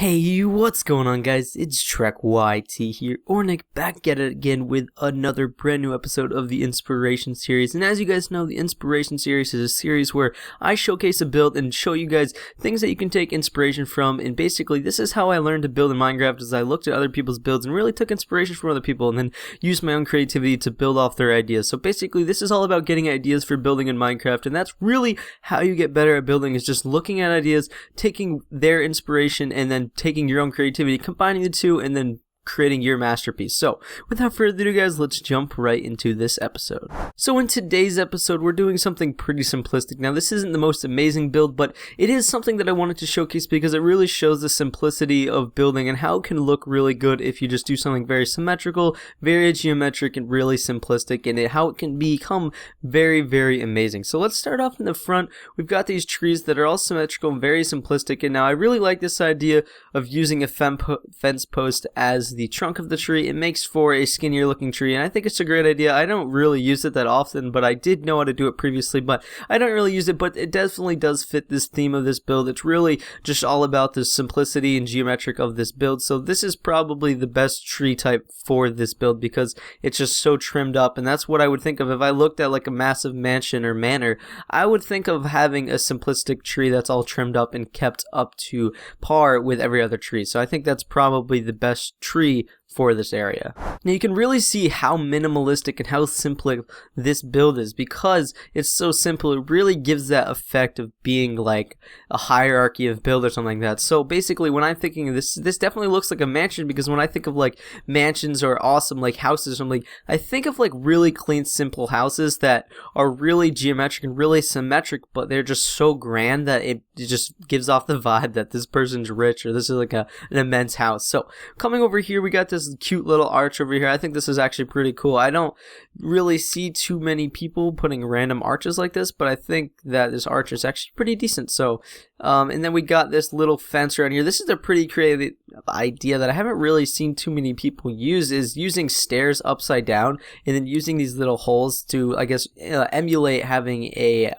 Hey, what's going on, guys? It's Trek YT here, or Nick, back at it again with another brand new episode of the Inspiration Series. And as you guys know, the Inspiration Series is a series where I showcase a build and show you guys things that you can take inspiration from. And basically, this is how I learned to build in Minecraft, as I looked at other people's builds and really took inspiration from other people and then used my own creativity to build off their ideas. So basically, this is all about getting ideas for building in Minecraft, and that's really how you get better at building, is just looking at ideas, taking their inspiration, and then taking your own creativity, combining the two, and then creating your masterpiece. So without further ado, guys, let's jump right into this episode. So in today's episode, we're doing something pretty simplistic. Now, this isn't the most amazing build, but it is something that I wanted to showcase because it really shows the simplicity of building and how it can look really good if you just do something very symmetrical, very geometric, and really simplistic, and how it can become very, very amazing. So let's start off in the front. We've got these trees that are all symmetrical and very simplistic, and now I really like this idea of using a fence post as the trunk of the tree. It makes for a skinnier looking tree, and I think it's a great idea. I don't really use it that often, but I did know how to do it previously, but I don't really use it, but it definitely does fit this theme of this build. It's really just all about the simplicity and geometric of this build. So this is probably the best tree type for this build because it's just so trimmed up, and that's what I would think of if I looked at like a massive mansion or manor. I would think of having a simplistic tree that's all trimmed up and kept up to par with every other tree. So I think that's probably the best tree for this area. Now you can really see how minimalistic and how simple this build is because it's so simple. It really gives that effect of being like a hierarchy of build or something like that. So basically, when I'm thinking of this definitely looks like a mansion, because when I think of like mansions or awesome like houses or something, I think of like really clean, simple houses that are really geometric and really symmetric, but they're just so grand that it just gives off the vibe that this person's rich or this is like an immense house. So coming over here, we got this cute little arch over here. I think this is actually pretty cool. I don't really see too many people putting random arches like this, but I think that this arch is actually pretty decent. So and then we got this little fence around here. This is a pretty creative idea that I haven't really seen too many people use, is using stairs upside down and then using these little holes to, I guess, emulate having a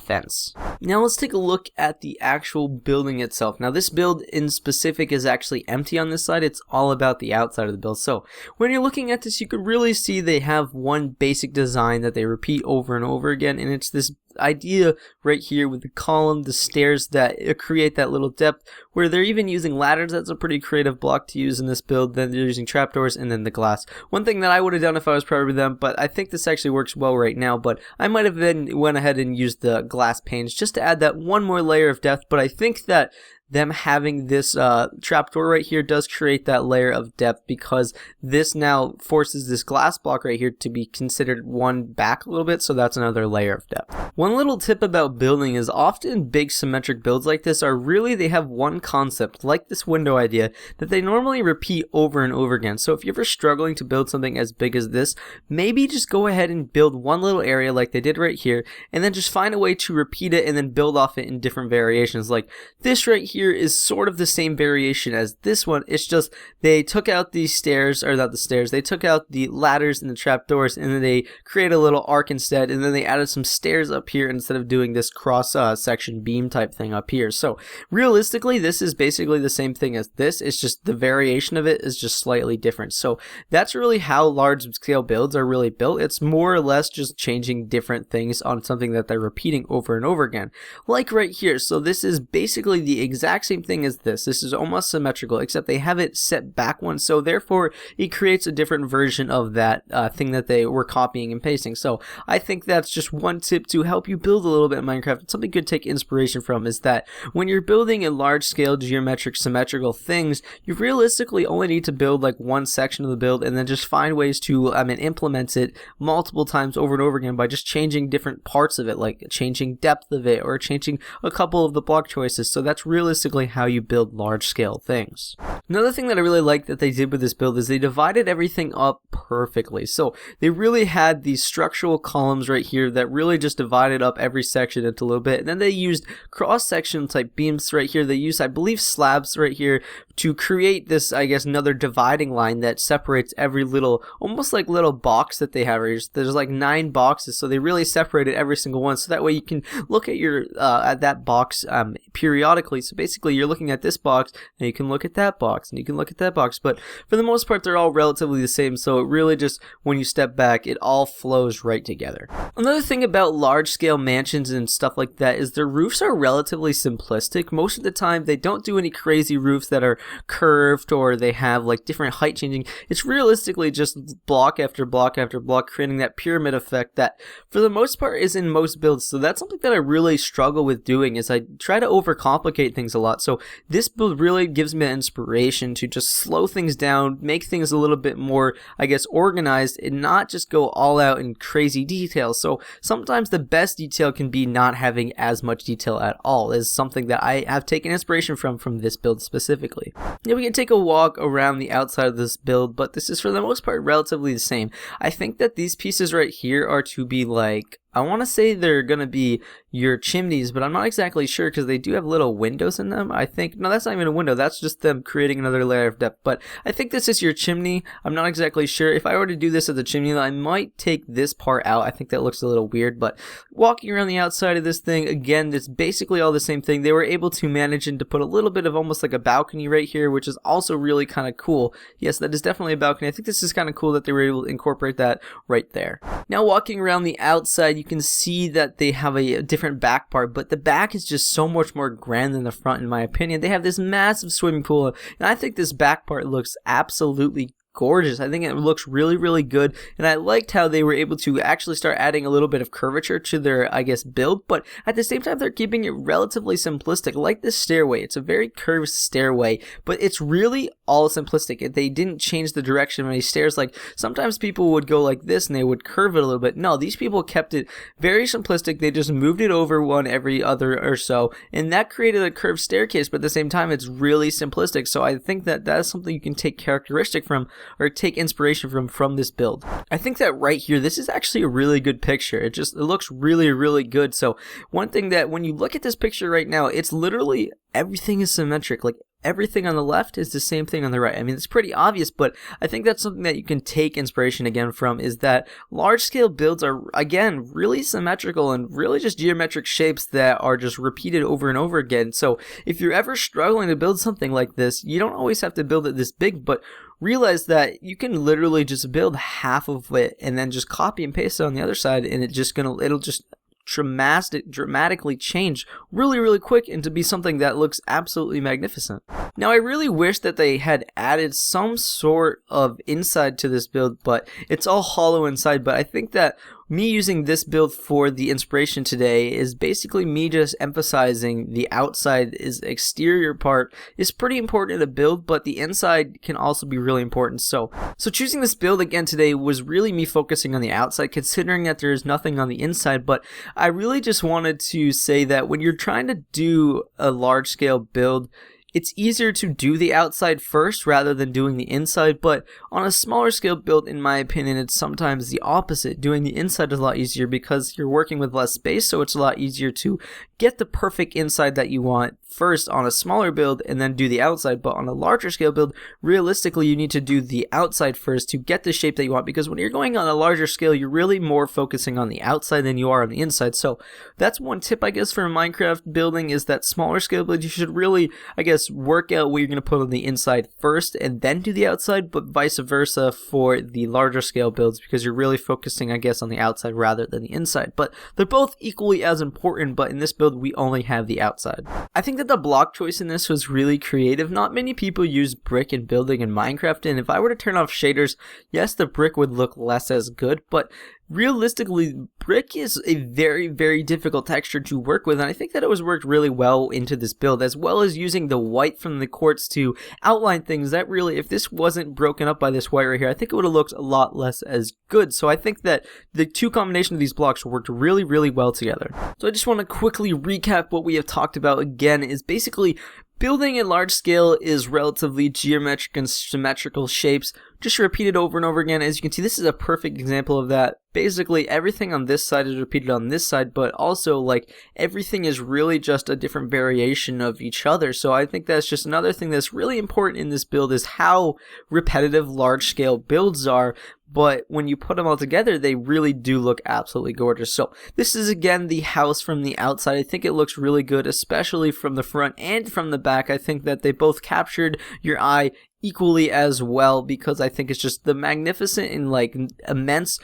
fence. Now let's take a look at the actual building itself. Now this build in specific is actually empty on this side. It's all about the outside of the build. So when you're looking at this, you can really see they have one basic design that they repeat over and over again, and it's this idea right here with the column, the stairs that create that little depth, where they're even using ladders. That's a pretty creative block to use in this build. Then they're using trapdoors and then the glass. One thing that I would have done if I was probably them, but I think this actually works well right now, but I might have then went ahead and used the glass panes just to add that one more layer of depth. But I think that them having this trapdoor right here does create that layer of depth, because this now forces this glass block right here to be considered one back a little bit, so that's another layer of depth. One little tip about building is often big symmetric builds like this are really, they have one concept, like this window idea, that they normally repeat over and over again. So if you're ever struggling to build something as big as this, maybe just go ahead and build one little area like they did right here, and then just find a way to repeat it and then build off it in different variations. Like this right here is sort of the same variation as this one. It's just they took out these stairs, or not the stairs, they took out the ladders and the trapdoors, and then they create a little arc instead, and then they added some stairs up here instead of doing this cross section beam type thing up here. So realistically, this is basically the same thing as this. It's just the variation of it is just slightly different. So that's really how large scale builds are really built. It's more or less just changing different things on something that they're repeating over and over again, like right here. So this is basically the exact same thing as this. This is almost symmetrical, except they have it set back one, so therefore it creates a different version of that thing that they were copying and pasting. So I think that's just one tip to help you build a little bit in Minecraft. Something you could take inspiration from is that when you're building in large scale geometric symmetrical things, you realistically only need to build like one section of the build and then just find ways to implement it multiple times over and over again by just changing different parts of it, like changing depth of it or changing a couple of the block choices. So that's realistically how you build large scale things. Another thing that I really like that they did with this build is they divided everything up perfectly. So they really had these structural columns right here that really just divided up every section into a little bit. And then they used cross-section type beams right here. They used, I believe, slabs right here to create this, I guess, another dividing line that separates every little, almost like little box that they have right here. There's like 9 boxes, so they really separated every single one. So that way you can look at your at that box periodically. So basically you're looking at this box and you can look at that box and you can look at that box, but for the most part they're all relatively the same, so it really just, when you step back, it all flows right together. Another thing about large scale mansions and stuff like that is their roofs are relatively simplistic. Most of the time they don't do any crazy roofs that are curved or they have like different height changing. It's realistically just block after block after block, creating that pyramid effect that for the most part is in most builds. So that's something that I really struggle with doing, is I try to overcomplicate things a lot. So this build really gives me inspiration to just slow things down, make things a little bit more, I guess, organized, and not just go all out in crazy details. So sometimes the best detail can be not having as much detail at all, is something that I have taken inspiration from this build specifically. Yeah, we can take a walk around the outside of this build, but this is for the most part relatively the same. I think that these pieces right here are to be like, I want to say they're going to be your chimneys, but I'm not exactly sure because they do have little windows in them. I think, no, that's not even a window. That's just them creating another layer of depth. But I think this is your chimney. I'm not exactly sure. If I were to do this as a chimney, I might take this part out. I think that looks a little weird, but walking around the outside of this thing, again, it's basically all the same thing. They were able to manage and to put a little bit of almost like a balcony right here, which is also really kind of cool. Yes, that is definitely a balcony. I think this is kind of cool that they were able to incorporate that right there. Now walking around the outside, you can see that they have a different back part, but the back is just so much more grand than the front, in my opinion. They have this massive swimming pool, and I think this back part looks absolutely gorgeous. I think it looks really good, and I liked how they were able to actually start adding a little bit of curvature to their, I guess, build, but at the same time they're keeping it relatively simplistic. Like this stairway, it's a very curved stairway, but it's really all simplistic. They didn't change the direction of any stairs. Like sometimes people would go like this and they would curve it a little bit. No, these people kept it very simplistic. They just moved it over one every other or so, and that created a curved staircase, but at the same time it's really simplistic. So I think that that's something you can take characteristic from, or take inspiration from this build. I think that right here, this is actually a really good picture. It looks really good. So one thing that when you look at this picture right now, it's literally everything is symmetric. Like everything on the left is the same thing on the right. I mean, it's pretty obvious, but I think that's something that you can take inspiration again from, is that large scale builds are, again, really symmetrical and really just geometric shapes that are just repeated over and over again. So if you're ever struggling to build something like this, you don't always have to build it this big, but realize that you can literally just build half of it and then just copy and paste it on the other side, and it'll just dramatically change really quick into be something that looks absolutely magnificent. Now I really wish that they had added some sort of inside to this build, but it's all hollow inside. But I think that me using this build for the inspiration today is basically me just emphasizing the outside is exterior part is pretty important in a build, but the inside can also be really important. So choosing this build again today was really me focusing on the outside, considering that there's nothing on the inside. But I really just wanted to say that when you're trying to do a large scale build, it's easier to do the outside first rather than doing the inside, but on a smaller scale build, in my opinion, it's sometimes the opposite. Doing the inside is a lot easier because you're working with less space, so it's a lot easier to get the perfect inside that you want first on a smaller build and then do the outside. But on a larger scale build, realistically you need to do the outside first to get the shape that you want, because when you're going on a larger scale, you're really more focusing on the outside than you are on the inside. So that's one tip, I guess, for Minecraft building, is that smaller scale build, you should really, I guess, work out what you're going to put on the inside first and then do the outside, but vice versa for the larger scale builds, because you're really focusing, I guess, on the outside rather than the inside. But they're both equally as important, but in this build we only have the outside. I think that the block choice in this was really creative. Not many people use brick in building in Minecraft, and if I were to turn off shaders, yes, the brick would look less as good, but realistically, brick is a very difficult texture to work with, and I think that it was worked really well into this build, as well as using the white from the quartz to outline things that really, if this wasn't broken up by this white right here, I think it would have looked a lot less as good. So I think that the two combination of these blocks worked really well together. So I just want to quickly recap what we have talked about again, is basically Building in large scale is relatively geometric and symmetrical shapes, just repeated over and over again. As you can see, this is a perfect example of that. Basically, everything on this side is repeated on this side, but also, like, everything is really just a different variation of each other. So I think that's just another thing that's really important in this build, is how repetitive large scale builds are. But when you put them all together, they really do look absolutely gorgeous. So this is, again, the house from the outside. I think it looks really good, especially from the front and from the back. I think that they both captured your eye equally as well, because I think it's just the magnificent and like immense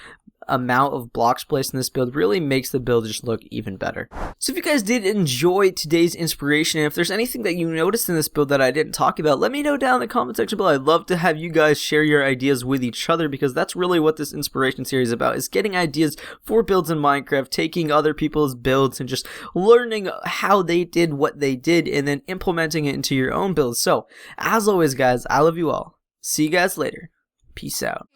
amount of blocks placed in this build really makes the build just look even better. So if you guys did enjoy today's inspiration, and if there's anything that you noticed in this build that I didn't talk about, let me know down in the comment section below. I'd love to have you guys share your ideas with each other, because that's really what this inspiration series is about, is getting ideas for builds in Minecraft, taking other people's builds and just learning how they did what they did and then implementing it into your own builds. So as always, guys, I love you all. See you guys later. Peace out.